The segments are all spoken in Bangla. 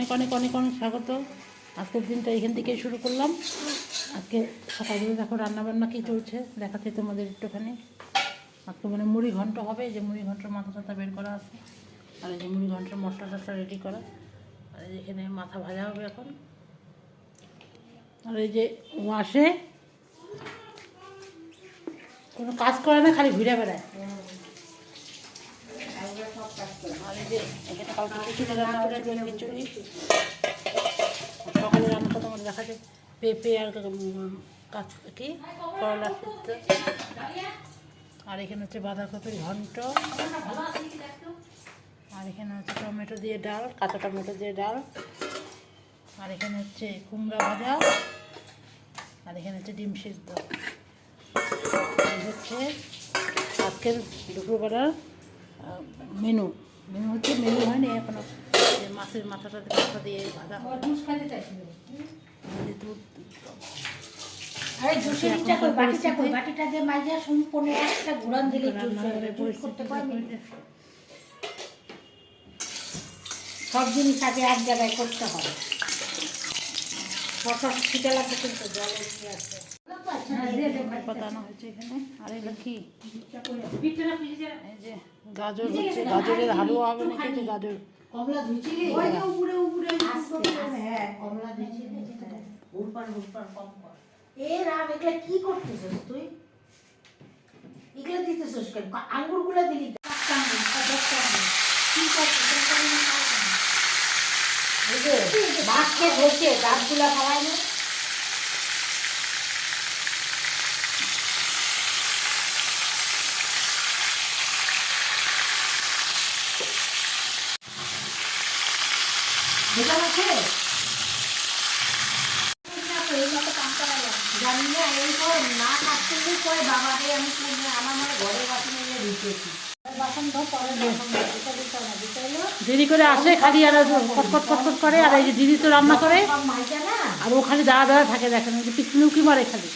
অনেক অনেক অনেক অনেক স্বাগত। আজকের দিনটা এখান থেকেই শুরু করলাম। আজকে সকালবেলা দেখো রান্নাবান্না কী চলছে দেখাচ্ছি তোমাদের একটুখানি। আজকে মানে মুড়ি ঘন্ট হবে, এই যে মুড়ি ঘন্টর মাথা টাথা বের করা আছে, আর এই যে মুড়ি ঘন্টর মশলা টশলা রেডি করা, আর এখানে মাথা ভাজা হবে এখন। আর এই যে ওয়াশে কোনো কাজ করে না, খালি ঘুরে বেড়ায়। আর এই যে এখানে কালকে খিচুড়ি রান্না করে খিচুড়ি। সকালে রান্নাটা তোমার দেখা যায় পেঁপে আর কাঁচ কি করলা সিদ্ধ, আর এখানে হচ্ছে বাঁধাকপির ঘন্ট, আর এখানে হচ্ছে টমেটো দিয়ে ডাল, কাঁচা টমেটো দিয়ে ডাল, আর এখানে হচ্ছে কুমড়া ভাজা, আর এখানে হচ্ছে ডিম সিদ্ধ। এই হচ্ছে আজকের দুপুরবেলার মেনু। মেনু হচ্ছে মেনু হয়নি এখনো, মাছের মাথা দিয়ে ভাজা সব জিনিস আগে এক জায়গায় করতে হবে। ছিটা লাগবে কিন্তু জলের কি আছে পাতানো হয়েছে এখানে। আর এগুলো কি এই যে গাজর হচ্ছে, গাজরের হালুয়া হবে নাকি, যে গাজর কমলা ধুইছিলি ওই যে উপরে উপরে হ্যাঁ কমলা ধুইছিলি উড়পার কম কর। এ রাম এগুলা কি করতেছিস তুই? এগুলা দিতেছিস কেন? আঙ্গুরগুলা দিলি মাছকে ধরছে দাঁতগুলা খাওয়ায় না। জানি না এই না কাটতে করে বাবাকে আমি আমার মানে ঘরে বাসন দিতেছি। দেরি করে আসে খালি, আর কটকট কটকট করে, আর এই যে দিদি তো রান্না করে, আর ও খালি দাঁড়া দাঁড়া থাকে, দেখেন ওই যে পিছনে উকি মারে খালি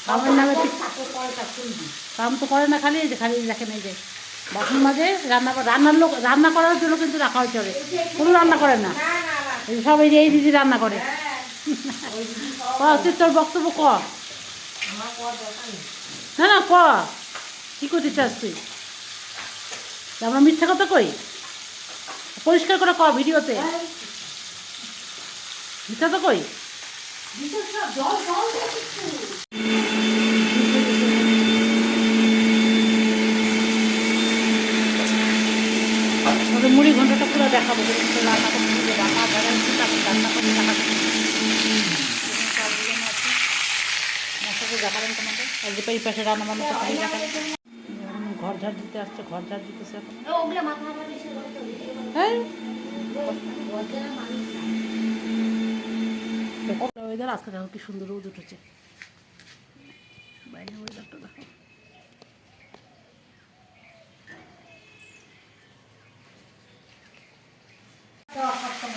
কামের নামে। কাম তো করে না, খালি এই যে খালি দেখেন এই যে বাসন মাঝে রান্নার লোক রান্না করার জন্য কিন্তু রাখা হয়েছে, কোনো রান্না করে না, সব এই যে এই দিদি রান্না করে। তোর বক্তব্য ক না না ক কী করতে চাস তুই? আমরা মিথ্যা কথা কই? পরিষ্কার করে ক ভিডিওতে, মিথ্যা তো কই। মুড়ি ঘন্টাটা পুরো দেখাবো, রান্না করতে রান্না ভ্যারাইটি রান্না করে দেখাবেন তোমাকে। আর যে এই পাশে রান্না বান্না তো খালি দেখাবেন। ঘর ঝাড় দিতে আসছে, ঘর ঝাড় দিতেছে এখন। হ্যাঁ ওয়েদার আজকে দেখো কি সুন্দর রোদ উঠেছে, বাইরে ওয়েদারটা দেখো।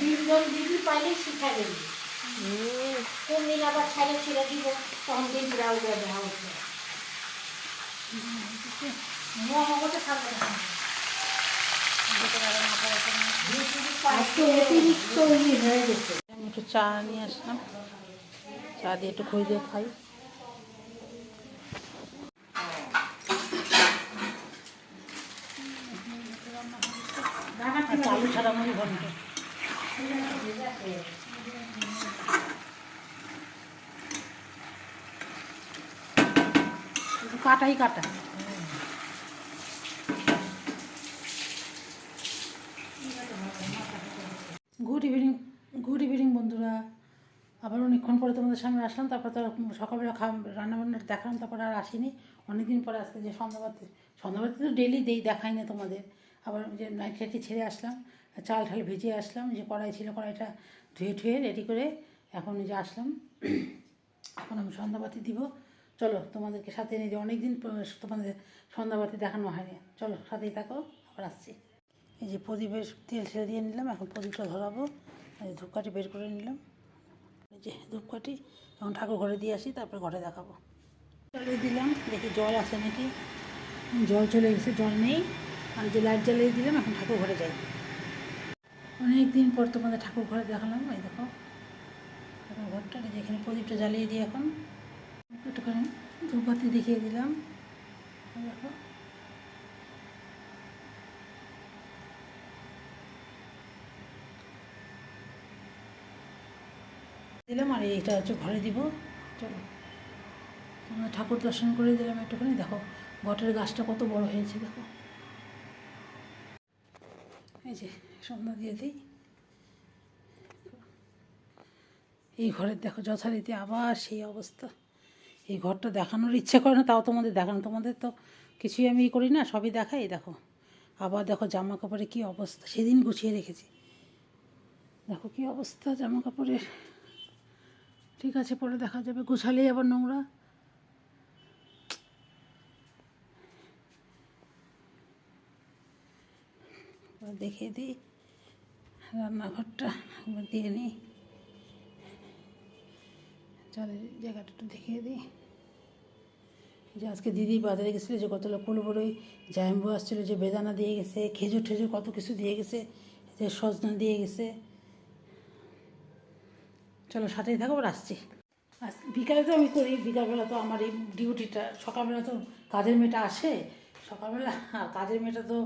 তিনজন দিদি পাইলে শিখা দেবে। কোন দিন আবার ছাড়ে ছেড়ে দিব, তখন দিন বিড়াল দেওয়া হচ্ছে। একটু চা নিয়ে আসলাম, চা দিয়ে একটু খই দিয়ে খাই। আলু ছাড়া মুড়ি ঘন্ট কাটাই কাটা। গুড ইভিনিং বন্ধুরা, আবার অনেকক্ষণ পরে তোমাদের সামনে আসলাম। তারপর তো সকালবেলা রান্নাবান্না দেখালাম, তারপর আর আসিনি অনেকদিন পরে। আজকে যে সন্ধ্যাবাতি তো ডেলি দেখাই না তোমাদের। আবার যে নাইট টাইটি ছেড়ে আসলাম, চাল ঠাল ভিজিয়ে আসলাম, যে কড়াই ছিল কড়াইটা ধুয়ে ঠুয়ে রেডি করে এখন যে আসলাম। এখন আমি সন্ধ্যাবাতি দিব। চলো তোমাদেরকে সাথে নিয়ে যে অনেকদিন তোমাদের সন্ধ্যাবাতি দেখানো হয়নি, চলো সাথেই থাকো, আবার আসছি। এই যে প্রদীপের তেল ছেড়ে দিয়ে নিলাম, এখন প্রদীপটা ধরাবো। এই ধূপকাঠি বের করে নিলাম, এই যে ধূপকাঠি। এখন ঠাকুর ঘরে দিয়ে আসি, তারপর ঘরে দেখাবো। জ্বালিয়ে দিলাম, দেখি জল আছে নাকি। জল চলে গেছে, জল নেই। আর যে লাইট জ্বালিয়ে দিলাম, এখন ঠাকুর ঘরে যাই। অনেক দিন পর তোমাদের ঠাকুর ঘরে দেখালাম। এই দেখো ঠাকুর ঘরটা, যেখানে প্রদীপটা জ্বালিয়ে দিই এখন, একটুখানি ধূপবাতি দেখিয়ে দিলাম। দেখো দিলাম, আর এইটা হচ্ছে ঘরে দিব। চলো তোমরা ঠাকুর দর্শন করে দিলাম একটুখানি। দেখো বটের গাছটা কত বড় হয়েছে দেখো। এই যে সন্ধ্যা দিয়ে দিই। এই ঘরের দেখো যথারীতি আবার সেই অবস্থা। এই ঘরটা দেখানোর ইচ্ছে করে না, তাও তোমাদের দেখানো, তোমাদের তো কিছুই আমি করি না, সবই দেখাই। দেখো আবার দেখো জামা কাপড়ের কী অবস্থা, সেদিন গুছিয়ে রেখেছি, দেখো কী অবস্থা জামা কাপড়ের। ঠিক আছে পরে দেখা যাবে, গুছালেই আবার নোংরা। দেখিয়ে দিই রান্নাঘরটা, একবার দিয়ে নিই, চালের জায়গাটা একটু দেখিয়ে দিই। যে আজকে দিদি বাজারে গেছিলো, যে কতগুলো কুলবড়ই জায়াম্বু আসছিলো, যে বেদানা দিয়ে গেছে, খেজুর ঠেজুর কত কিছু দিয়ে গেছে, যে সজনা দিয়ে গেছে। চলো সাথেই থাকো, আবার আসছি। আজ বিকালে তো আমি করি, বিকালবেলা তো আমার এই ডিউটিটা, সকালবেলা তো কাজের মেয়েটা আসে সকালবেলা, আর কাজের মেয়েটা তো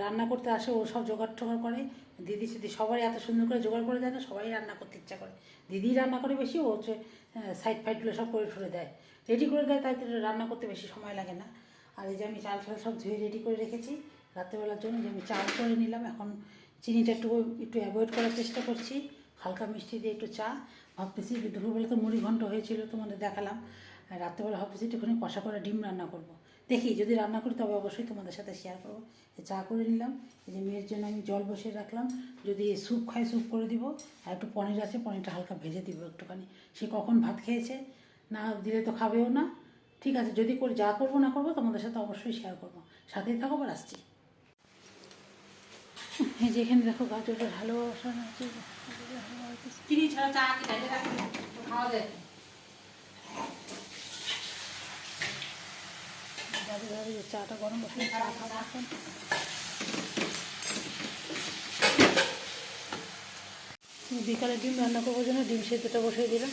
রান্না করতে আসে, ও সব জোগাড় টোগাড় করে। দিদি সিদি সবাই এত সুন্দর করে জোগাড় করে দেয় না, সবাই রান্না করতে ইচ্ছা করে। দিদি রান্না করে বেশি, ও হচ্ছে সাইড ফাইডগুলো সব করে ঠরে দেয়, রেডি করে দেয়, তাই তো রান্না করতে বেশি সময় লাগে না। আর এই যে আমি চাল ফাল সব ধুয়ে রেডি করে রেখেছি রাত্রেবেলার জন্য, যে আমি চাল করে নিলাম। এখন চিনিটা একটু একটু অ্যাভয়েড করার চেষ্টা করছি, হালকা মিষ্টি দিয়ে একটু চা। ভাবতেছি দুপুরবেলা তো মুড়ি ঘন্ট হয়েছিল, তোমাদের দেখালাম। রাত্রেবেলা ভাবতেছি একটুখানি কষা করে ডিম রান্না করব। দেখি যদি রান্না করি তবে অবশ্যই তোমাদের সাথে শেয়ার করবো। চা করে নিলাম, এই যে মেয়ের জন্য আমি জল বসিয়ে রাখলাম, যদি স্যুপ খাই স্যুপ করে দিব। আর একটু পনির আছে, পনিরটা হালকা ভেজে দিব একটুখানি। সে কখন ভাত খেয়েছে, না দিলে তো খাবেও না। ঠিক আছে, যদি করি, যা করবো না করবো তোমাদের সাথে অবশ্যই শেয়ার করবো। সাথেই থাকো, আবার আসছি। এই যে এখানে দেখো গাজরটা ভালো বসানো আছে, চিনি ছাড়া চা খাওয়া যায়। চাটা গরম বসে চা খাওয়া এখন। বিকালে ডিম রান্না করবো জন্য ডিম সেদ্ধটা বসিয়ে দিলাম।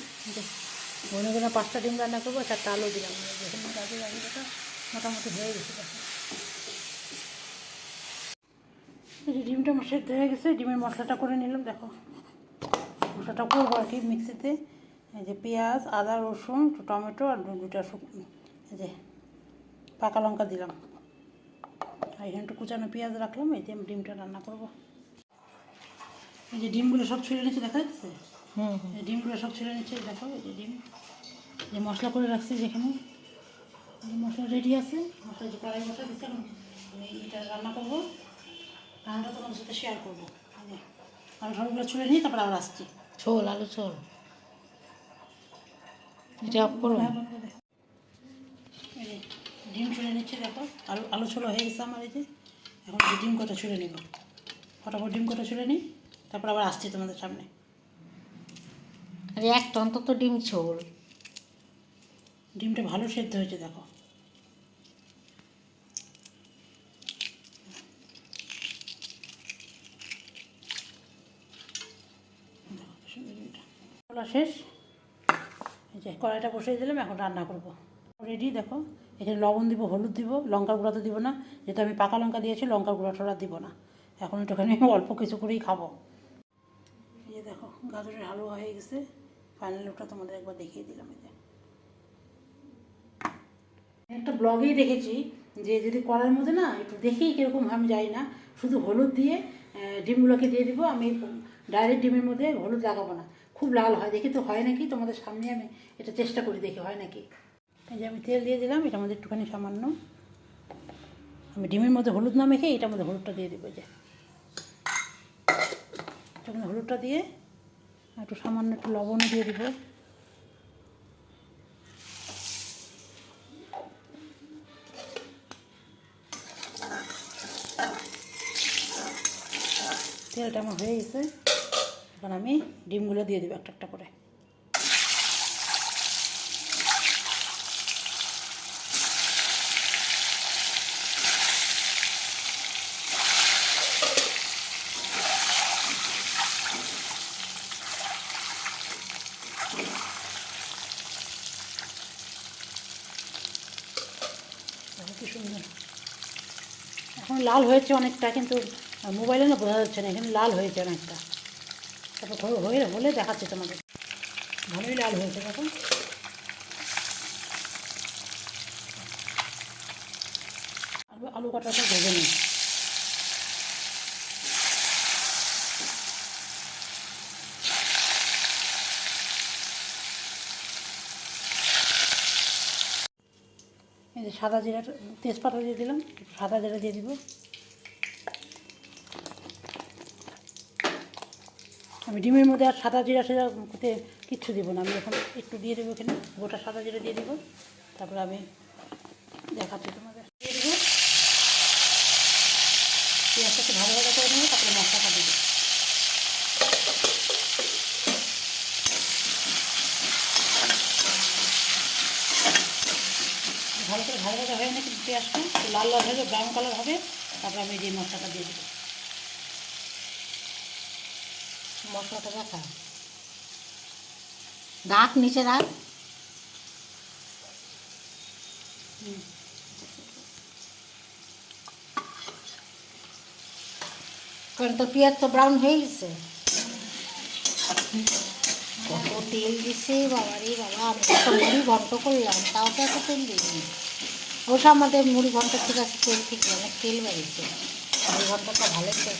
ঘন ঘন 5টা ডিম রান্না করবো, 4টা আলু দিলাম। যেখানে গাজর আলুটা মোটামুটি হয়ে গেছে দেখো। এই যে ডিমটা সেদ্ধ হয়ে গেছে, ডিমের মশলাটা করে নিলাম। দেখো মশলাটা করবো আর কি মিক্সিতে। এই যে পেঁয়াজ, আদা, রসুন, টমেটো আর দুটা এই যে পাকা লঙ্কা দিলাম, আর এখানে একটু কুচানো পেঁয়াজ রাখলাম। এই যে ডিমটা রান্না করবো। এই যে ডিমগুলো সব ছুঁড়ে নিচ্ছে, দেখা যাচ্ছে। এই ডিমগুলো সব ছুঁড়ে নিচ্ছে, দেখো এই যে ডিম, যে মশলা করে রাখছি যেখানে, মশলা রেডি আছে। মশলা যে কড়াই মশলা দিচ্ছে, আমি এটা রান্না করবো। রান্নাটা তোমাদের সাথে শেয়ার করবো। আলু ঠালুগুলো ছুঁড়ে নিয়ে তারপর আবার আসছি। ঝোল, আলু ঝোল এটা অফ করুন। এই যে ডিম ছুঁড়ে নিচ্ছে, দেখো আলু ছোলা হয়ে গেছে আমার। এই যে এখন এই ডিম কটা ছুঁড়ে নিব, ফটাফট ডিম কটা ছুঁড়ে নিই, তারপর আবার আসছি তোমাদের সামনে। আরে একটা অন্তত ডিম ঝোল। ডিমটা ভালো সেদ্ধ হয়েছে দেখো। কলা শেষ, এই যে কড়াইটা বসিয়ে দিলাম, এখন রান্না করব। রেডি দেখো, এখানে লবণ দিব, হলুদ দিব, লঙ্কার গুঁড়া তো দিব না, যেহেতু আমি পাকা লঙ্কা দিয়েছি, লঙ্কার গুঁড়া টোড়া দিব না। এখন একটুখানি অল্প কিছু করেই খাবো। এই যে দেখো গাজরের হালুয়া হয়ে গেছে, ফাইনাল লুকটা তোমাদের একবার দেখিয়ে দিলাম। এই যে একটা ব্লগেই দেখেছি যে যদি কড়াইয়ের মধ্যে না একটু দেখি কীরকম আমি যাই না, শুধু হলুদ দিয়ে ডিমগুলোকে দিয়ে দিব। আমি ডাইরেক্ট ডিমের মধ্যে হলুদ লাগাবো না, খুব লাল হয়। দেখি তো হয় নাকি, তোমাদের সামনে আমি এটা চেষ্টা করি, দেখি হয় নাকি। এই যে আমি তেল দিয়ে দিলাম, এটার মধ্যে একটুখানি সামান্য, আমি ডিমের মধ্যে হলুদ না মেখে এটার মধ্যে হলুদটা দিয়ে দেবো। যে এটার মধ্যে হলুদটা দিয়ে একটু সামান্য একটু লবণও দিয়ে দিব। তেলটা আমার হয়ে গেছে, এখন আমি ডিমগুলো দিয়ে দেবো একটা একটা করে। কি সুন্দর। এখন লাল হয়েছে অনেকটা, কিন্তু মোবাইলে না বোঝা যাচ্ছে না, এখানে লাল হয়েছে অনেকটা। তারপর হলে দেখাচ্ছি তোমাদের। ভালোই লাল হয়েছে দেখো। আলু কাটাটা ভেজে নিই। এই যে সাদা জিরা, তেজপাতা দিয়ে দিলাম, সাদা জিরা দিয়ে দিব। আমি ডিমের মধ্যে আর সাদা জিরা কিচ্ছু দিব না, আমি এখন একটু দিয়ে দেবো এখানে গোটা সাদা জিরা দিয়ে দিব। তারপরে আমি দেখাচ্ছি তোমাদের। দিয়ে দেবো পেঁয়াজটাকে ভালো ভালো করে নেবো, তারপরে মশলাটা দেবো। ভালো করে ভালো ভাজা হয়ে না কিন্তু পেঁয়াজটা লাল লাল হবে, ব্রাউন কালার হবে, তারপরে আমি যে মশলাটা দিয়ে দেবো। মশলাটা দেখা রাখ, নিচে রাখ। কারণ তো পেঁয়াজ তো ব্রাউন হয়ে গেছে। কত তেল দিছে বাবা রে বাবা, আমি তো মুড়ি ঘন্ট করলাম তাও তো এত তেল দিইনি। ওটা আমাদের মুড়ি ঘন্ট ঠিক আছে, তেল ঠিক অনেক তেল বেরিয়েছে। মুড়ি ঘন্টটা ভালো তেল।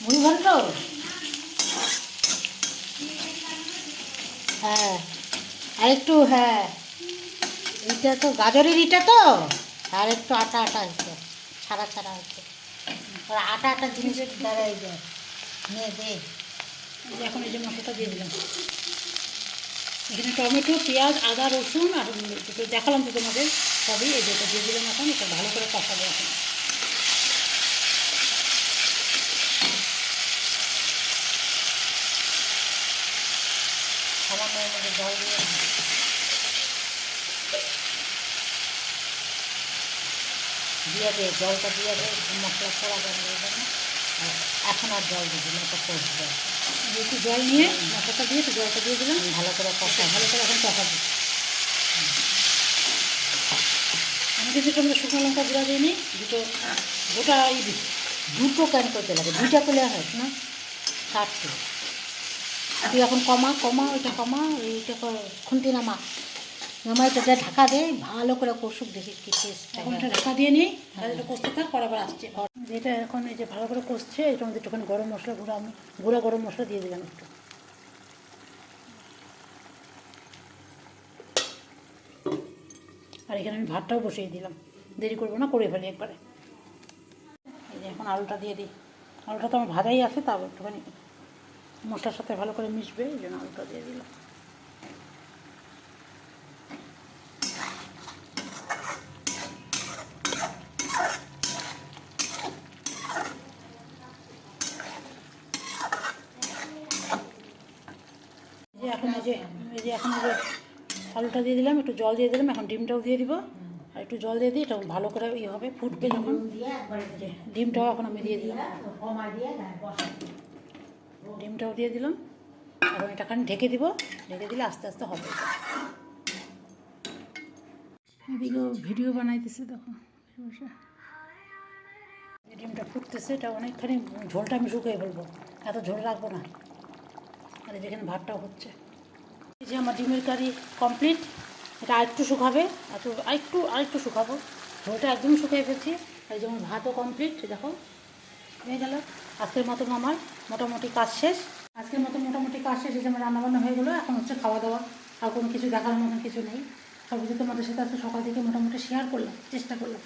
মুড়ি ঘন্ট হ্যাঁ, আর একটু হ্যাঁ, এটা তো গাজরের ইটা তো, আর একটু আটা আটা হয়েছে, ছাড়া ছাড়া হয়েছে। আর আটা আটা জিনিসের দ্বারাই যায় নিয়ে দে। এখন এই যে মশলাটা দিয়ে দিলাম। এখানে টমেটো, পেঁয়াজ, আদা, রসুন আর দেখালাম তো তোমাদের সবই, এই যেটা দিয়ে দিলাম। এখন এটা ভালো করে কষাবো। এখন সামান্য মধ্যে জল দিয়ে দে, জলটা দিয়ে দে, মশলা ছড়া বন্ধ হয়ে যাবে। এখন আর জল দিবি না, তো কষবে। একটু জল নিয়ে মশলাটা দিয়ে একটু জলটা দিয়ে দিলাম, ভালো করে কষা। ভালো করে এখন কষাবো। আমি কিন্তু তোমরা শুকনো লঙ্কা গুঁড়া দিইনি, দুটো গোটা দিচ্ছি। দুটো কেন করতে লাগে, দুইটা করলে হয় না, চারটে। তুই এখন কমা কমা, ওইটা কমা, ওইটা খুন্তি নামা নামা, এটা ঢাকা দে, ভালো করে কষুক, দেখিস কি টেস্ট। এখন এটা ঢাকা দিয়ে নিই, তাহলে এটা কষতে থাক, পরে আবার আসছে। যেটা এখন এই যে ভালো করে কষছে, এটার মধ্যে একটুখানি গরম মশলা গুঁড়া গরম মশলা দিয়ে দিলাম একটু। আর এখানে আমি ভাতটাও বসিয়ে দিলাম, দেরি করবো না, করে ফেলি একবারে। এই যে এখন আলুটা দিয়ে দিই। আলুটা তো আমার ভাজাই আছে, তাও একটুখানি মশলার সাথে ভালো করে মিশবে, এই জন্য আলুটা দিয়ে দিলাম। এখন এই যে এখন এই যে আলুটা দিয়ে দিলাম, একটু জল দিয়ে দিলাম, এখন ডিমটাও দিয়ে দিব। আর একটু জল দিয়ে দিই, এটা ভালো করে হবে, ফুটবে যখন। যে ডিমটাও এখন আমি দিয়ে দিলাম, ডিমটাও দিয়ে দিলাম। এখন এটা খানি ঢেকে দিব, ঢেকে দিলে আস্তে আস্তে হবে। এদিকেও ভিডিও বানাইতেছে, দেখো বসে। ডিমটা ফুটতেছে, এটা অনেকখানি ঝোলটা আমি শুকিয়ে ফেলবো, এত ঝোল রাখবো না। আর যেখানে ভাতটাও হচ্ছে, এই যে আমার ডিমের কারি কমপ্লিট। এটা আরেকটু শুকাবে, আরেকটু শুকাবো, ঝোলটা একদম শুকিয়ে ফেলছি। আর যেমন ভাতও কমপ্লিট, দেখো হয়ে গেল। আজকের মতন আমার মোটামুটি কাজ শেষ। আজকের মতো মোটামুটি কাজ শেষ, যে আমার রান্নাবান্না হয়ে গেলো। এখন হচ্ছে খাওয়া দাওয়া, আর কোনো কিছু দেখার মতন কিছু নেই। সব কিছু তোমাদের সাথে আজকে সকাল থেকে মোটামুটি শেয়ার করলাম, চেষ্টা করলাম।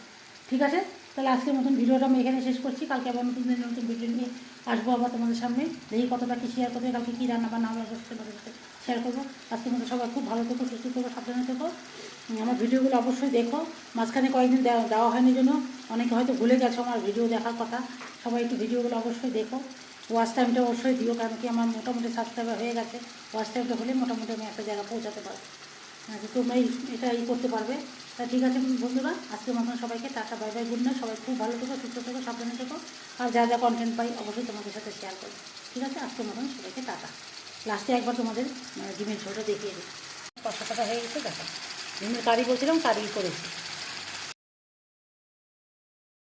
ঠিক আছে, তাহলে আজকের মতন ভিডিওটা আমি এখানে শেষ করছি। কালকে আবার নতুন দিন নতুন ভিডিও নিয়ে আসবো আবার তোমাদের সামনে। দেখি কতটা কী শেয়ার করবে, কালকে কী রান্নাবান্না আমরা তোমাদের সাথে শেয়ার করবো। আজকের মতো সবাই খুব ভালো থেকো, সুস্থ থেকো, সাবধানে থেকো। আমার ভিডিওগুলো অবশ্যই দেখো। মাঝখানে কয়েকদিন দেওয়া হয়নি জন্য অনেকে হয়তো ভুলে গেছো আমার ভিডিও দেখার কথা। সবাই একটু ভিডিওগুলো অবশ্যই দেখো। ওয়াচ টাইমটা অবশ্যই দিও, কারণ কি আমার মোটামুটি সাবস্ক্রাইবার হয়ে গেছে। ওয়াচ টাইমটা হলে মোটামুটি আমি একটা জায়গা পৌঁছাতে পারবো, তোমরা এটা করতে পারবে। তা ঠিক আছে বন্ধুরা, আজকের মতন সবাইকে tata, bye bye, good night. সবাই খুব ভালো থেকো, সুস্থ থেকো, সাবধানে থেকো। আর যা যা কন্টেন্ট পাই অবশ্যই তোমাদের সাথে শেয়ার করবো। ঠিক আছে, আজকের মতন সবাইকে টাটা। লাস্টে একবার তোমাদের ডিমের ঝোলটা দেখিয়ে দিই, কষাটা হয়ে গেছে, দেখো। ডিমের কারি বলছিলাম, কারি করেছি।